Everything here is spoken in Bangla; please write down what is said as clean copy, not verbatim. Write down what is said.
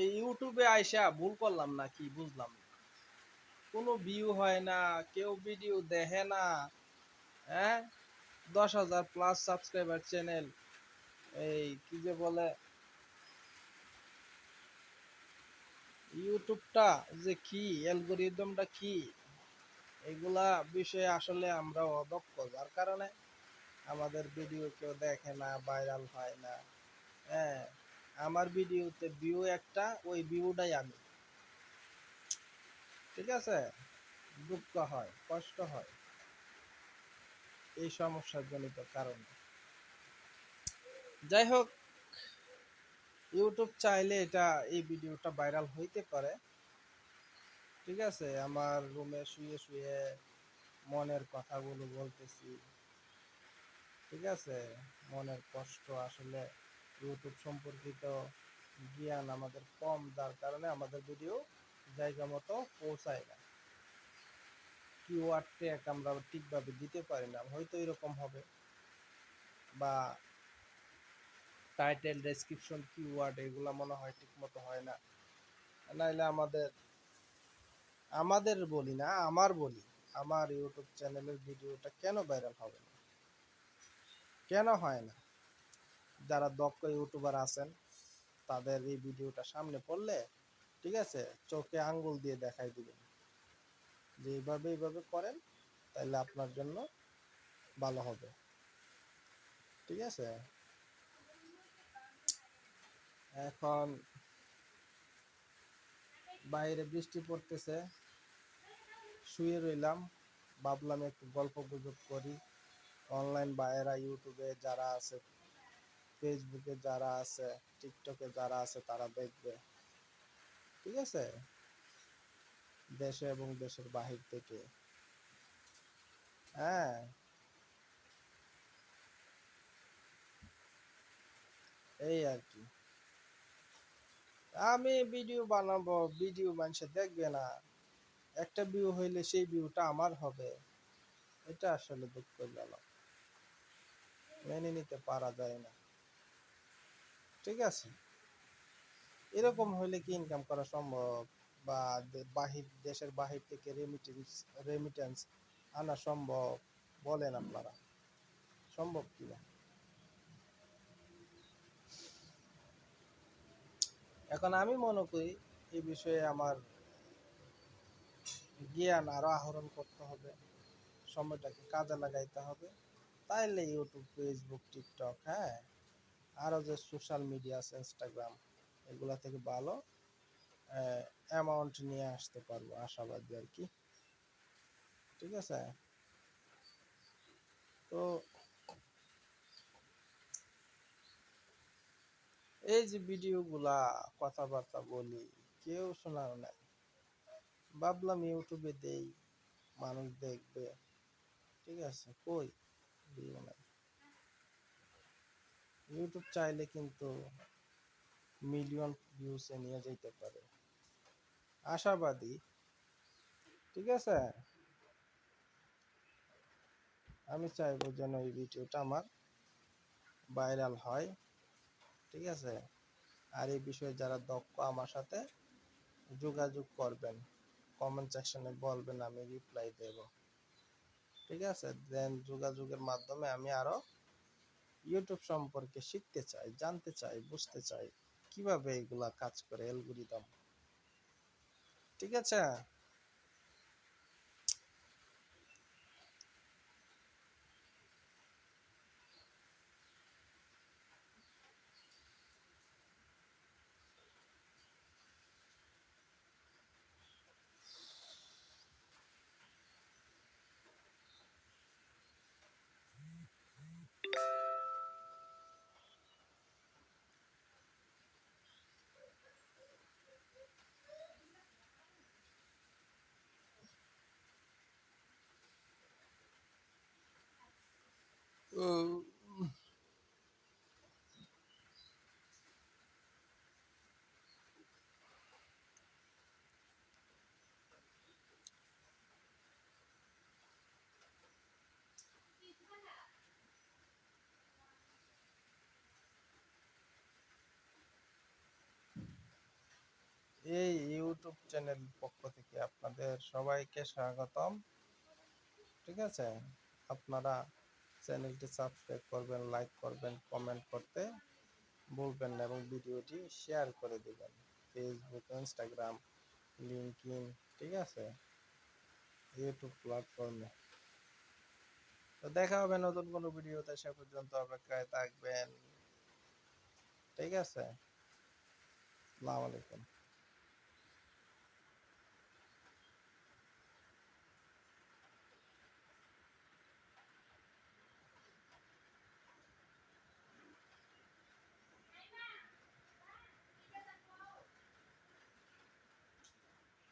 এই ইউটিউবে আইসা ভুল করলাম না কি বুঝলাম না। কোনো ভিউ হয় না, কেউ ভিডিও দেখে না। হ্যাঁ, 10,000 প্লাস সাবস্ক্রাইবার চ্যানেল, এই কি যে বলে ইউটিউবটা যে কি, অ্যালগোরিদমটা কি, এগুলা বিষয়ে আসলে আমরা অদক্ষ, যার কারণে আমাদের ভিডিও কেউ দেখে না, ভাইরাল হয় না। হ্যাঁ, আমার ভিডিওতে ভিউ একটা, ওই ভিউটাই আমি। ঠিক আছে, দুঃখ হয়, কষ্ট হয় এই সমস্যার জনিত কারণে। যাই হোক, ইউটিউব চাইলে এটা, এই ভিডিওটা ভাইরাল হইতে পারে। ঠিক আছে, আমার রুমে শুয়ে শুয়ে মনের কথাগুলো বলতেছি। ঠিক আছে, মনের কষ্ট, আসলে ইউটিউব সম্পর্কিত জ্ঞান আমাদের কম, যার কারণে আমাদের ভিডিও জায়গা মতো পৌঁছায় না। কিওয়ার্ড ট্যাগ আমরা ঠিকভাবে দিতে পারি না, হয়তো এরকম হবে। বা টাইটেল, ডেসক্রিপশন, কিওয়ার্ড এগুলা মনে হয় ঠিক মতো হয় না। নাইলে আমাদের, আমাদের বলি না, আমার বলি, আমার ইউটিউব চ্যানেলের ভিডিওটা কেন ভাইরাল হবে না, কেন হয় না? যারা দক্ষ ইউটিউবার আছেন, তাদের এই ভিডিওটা সামনে পড়লে, ঠিক আছে, চোখে আঙ্গুল দিয়ে দেখাই দিবেন যে এইভাবে এইভাবে করেন, তাহলে আপনার জন্য ভালো হবে। ঠিক আছে, এখন বাইরে বৃষ্টি পড়তেছে, শুয়ে রইলাম, ভাবলাম একটু গল্প গুজব করি। অনলাইন বাইরা, ইউটিউবে যারা আছে, ফেসবুকে যারা আছে, টিকটকে যারা আছে, তারা দেখবে। ঠিক আছে, দেশে এবং দেশের বাহির থেকে। হ্যাঁ, এই আর কি। আমি ভিডিও বানাবো, ভিডিও মানুষে দেখবে না, একটা ভিউ হইলে সেই ভিউটা আমার হবে, এটা আসলে দুঃখজনক, মেনে নিতে পারা যায় না। ঠিক আছে, এরকম হইলে কি ইনকাম করা সম্ভব? বা বাহির, দেশের বাহির থেকে রেমিটেন্স আনা সম্ভব? বলেন আপনারা, সম্ভব কিনা? এখন আমি মনে করি এই বিষয়ে আমার জ্ঞান আরো আহরণ করতে হবে, সময়টাকে কাজে লাগাইতে হবে। তাইলে ইউটিউব, ফেসবুক, টিকটক, হ্যাঁ, আরো যে সোশ্যাল মিডিয়া আছে, ইনস্টাগ্রাম, এগুলা থেকে ভালো অ্যামাউন্ট নিয়ে আসতে পারবো, আশাবাদী আর কি। ঠিক আছে, তো এই যে ভিডিওগুলা, কথাবার্তা বলি, কেউ শোনার নাই, ভাবলাম ইউটিউবে দেই, মানুষ দেখবে। ঠিক আছে, কই, ভিউ নাই। ইউটিউব চাইলে কিন্তু মিলিয়ন ভিউসে নিয়ে যেতে পারে, আশাবাদী। ঠিক আছে, আমি চাইবো যেন এই ভিডিওটা আমার ভাইরাল হয়। ঠিক আছে, আর এই বিষয়ে যারা দক্ষ, আমার সাথে যোগাযোগ করবেন, কমেন্ট সেকশনে বলবেন, আমি রিপ্লাই দেব। ঠিক আছে, দেন যোগাযোগের মাধ্যমে আমি আরো ইউটিউব সম্পর্কে শিখতে চাই, জানতে চাই, বুঝতে চাই কিভাবে এগুলা কাজ করে, অ্যালগরিদম। ঠিক আছে। উম, এই ইউটিউব চ্যানেল পক্ষ থেকে আপনাদের সবাইকে স্বাগতম। ঠিক আছে, আপনারা চ্যানেলটি সাবস্ক্রাইব করবেন, লাইক করবেন, কমেন্ট করতে ভুলবেন না এবং ভিডিওটি শেয়ার করে দিবেন ফেসবুক, ইনস্টাগ্রাম, লিঙ্কডইন, ঠিক আছে, ইউটিউব প্ল্যাটফর্মে। তো দেখা হবে নতুন কোনো ভিডিওতে, সে পর্যন্ত অপেক্ষায় থাকবেন। ঠিক আছে, আসসালামু আলাইকুম।